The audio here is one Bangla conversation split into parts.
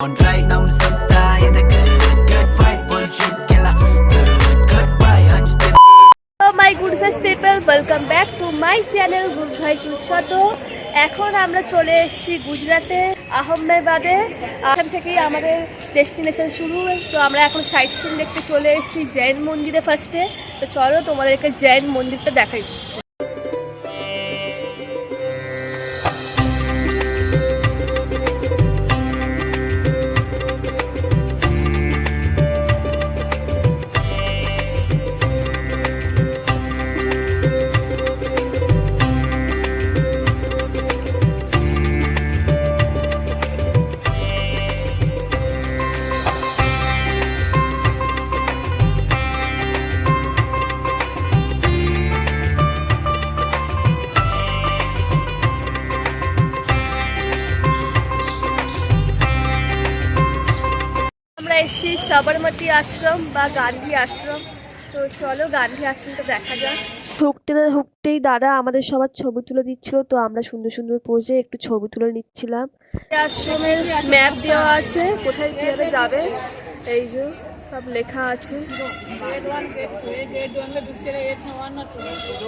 Right now sutta the good vibe bullshit killer good bye anjte Oh my good face people, welcome back to my channel Good Vibes with Shato। এখন আমরা চলে এসেছি গুজরাটে আহমেদাবাদে। এখান থেকেই আমাদের ডেস্টিনেশন শুরু। তো আমরা এখন সাইট সিন দেখতে চলে এসেছি জৈন মন্দিরে ফার্স্টে। তো চলো তোমাদেরকে জৈন মন্দিরটা দেখাই। এসেছি সবরমতী আশ্রম বা গান্ধী আশ্রম। তো চলো গান্ধী আশ্রমটা দেখা যাক। ঢুকতেই দাদা আমাদের সবার ছবি তুলে দিচ্ছিল। তো আমরা সুন্দর সুন্দর পোজে একটু ছবি তুলে নিচ্ছিলাম। আশ্রমের ম্যাপ দেওয়া আছে, কোথায় কিভাবে যাবে এই যে সব লেখা আছে।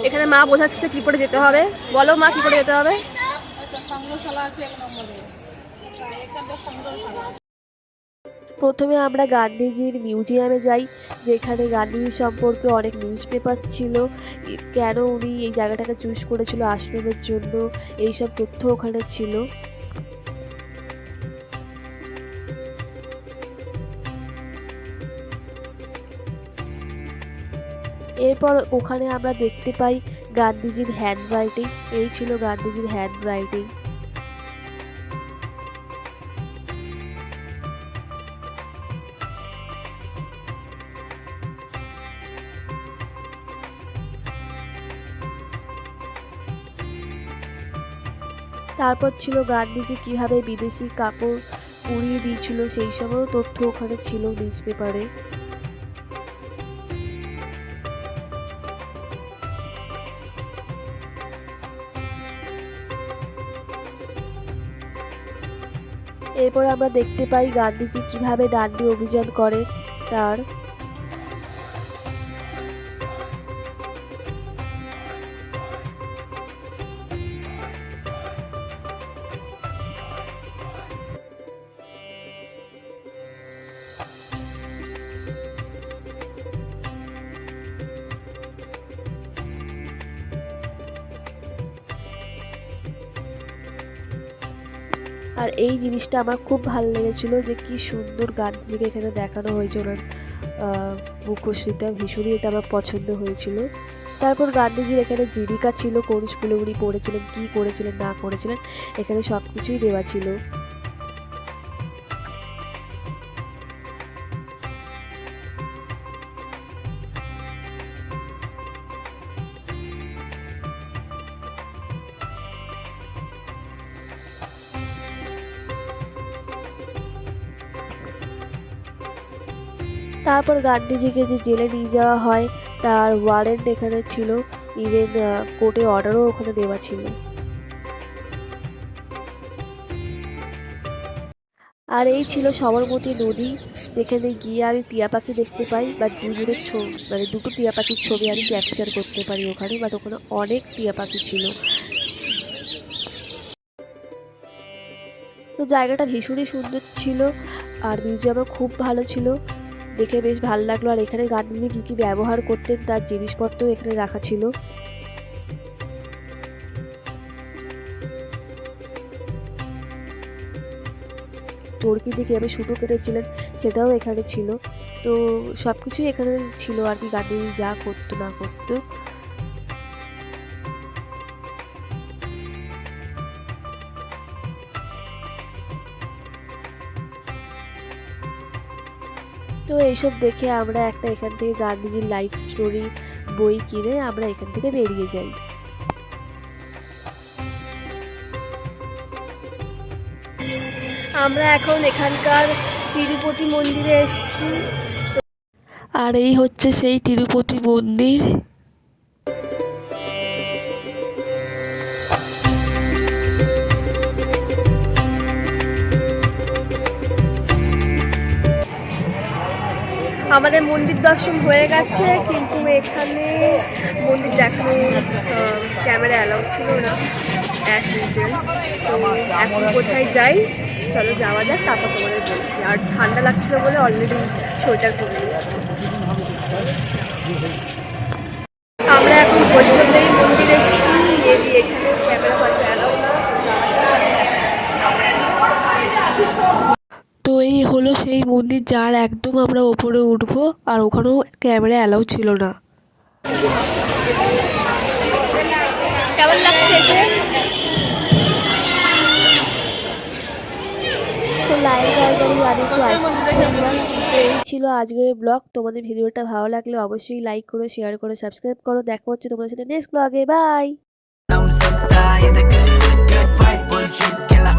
এখানে মা বোঝাচ্ছে কি করে যেতে হবে। বলো মা কি করে যেতে হবে। প্রথমে আমরা গান্ধীজির মিউজিয়ামে যাই, যেখানে গান্ধীজি সম্পর্কে অনেক নিউজ পেপার ছিল, কেন উনি এই জায়গাটাকে চুজ করেছিল আশ্রমের জন্য, এইসব তথ্য ওখানে ছিল। এরপর ওখানে আমরা দেখতে পাই গান্ধীজির হ্যান্ড রাইটিং। এই ছিল গান্ধীজির হ্যান্ড রাইটিং। তারপর ছিল গান্ধীজি কিভাবে বিদেশি কাপড় উড়িয়ে দিয়েছিল, সেই সবও তথ্য ওখানে ছিল নিউজ পেপারে। এরপর আমরা দেখতে পাই গান্ধীজি কিভাবে ডান্ডি অভিযান করে তার। আর এই জিনিসটা আমার খুব ভালো লেগেছিল যে কি সুন্দর গান্ধীজিকে এখানে দেখানো হয়েছে, ওনার মুখশ্রীটা ভীষণই এটা আমার পছন্দ হয়েছিল। তারপর গান্ধীজির এখানে জীবিকা ছিল, কোন স্কুলে উনি পড়েছিলেন, কি করেছিলেন না করেছিলেন, এখানে সব কিছুই দেওয়া ছিল। তারপর গান্ধীজিকে যে জেলে নিয়ে যাওয়া হয় তার ওয়ারেন্ট এখানে ছিল, ইভেন কোর্টে অর্ডারও ওখানে দেওয়া ছিল। আর এই ছিল সবরমতী নদী, যেখানে গিয়ে আমি টিয়া পাখি দেখতে পাই, বা দুজনের মানে দুটো টিয়া পাখির ছবি আমি ক্যাপচার করতে পারি ওখানে। বাট ওখানে অনেক টিয়া পাখি ছিল। তো জায়গাটা ভীষণই সুন্দর ছিল, আর মিউজিয়ামও খুব ভালো ছিল, দেখে বেশ ভালো লাগলো। আর এখানে গান্ধীজি কী কী ব্যবহার করতেন তার জিনিসপত্র এখানে রাখা ছিল। চরকি দিয়ে কীভাবে সুতো কেটেছিলেন সেটাও এখানে ছিল। তো সব কিছুই এখানে ছিল আর কি, গান্ধীজি যা করতো না করতো। তো এইসব দেখে আমরা একটা এখান থেকে গান্ধীজির লাইফ স্টোরি বই কিনে আমরা এখান থেকে বেরিয়ে যাই। আমরা এখন এখানকার তিরুপতি মন্দিরে এসেছি। আর এই হচ্ছে সেই তিরুপতি মন্দির। আমাদের মন্দির দর্শন হয়ে গেছে, কিন্তু এখানে মন্দির দেখানো ক্যামেরা অ্যালাউ ছিল না অ্যাজ ইউজুয়াল। তো এখন কোথায় যাই, চলো যাওয়া যাক, তারপর তোমাদের বলছি। আর ঠান্ডা লাগছিল বলে অলরেডি সোয়েটার পরে নিয়েছি। আমরা এখন বৈষ্ণবদেবী মন্দিরে এসেছি, এখানে ক্যামেরা হয়তো অ্যালাউ না। তো এই হলো সেই মন্দির যার একদম আমরা ওপরে উঠবো, আর ওখানেও ক্যামেরা অ্যালাউ ছিল না। কেমন লাগছে? তো লাইন গাড়ি আর একটু আইসক্রিম খেলাম। তো এই ছিল আজকের ব্লগ। তোমাদের ভিডিওটা ভালো লাগলে অবশ্যই লাইক করো, শেয়ার করো, সাবস্ক্রাইব করো। দেখা হচ্ছে তোমাদের সাথে নেক্সট ব্লগে। By. I'm so tired of good, good fight bullshit killer.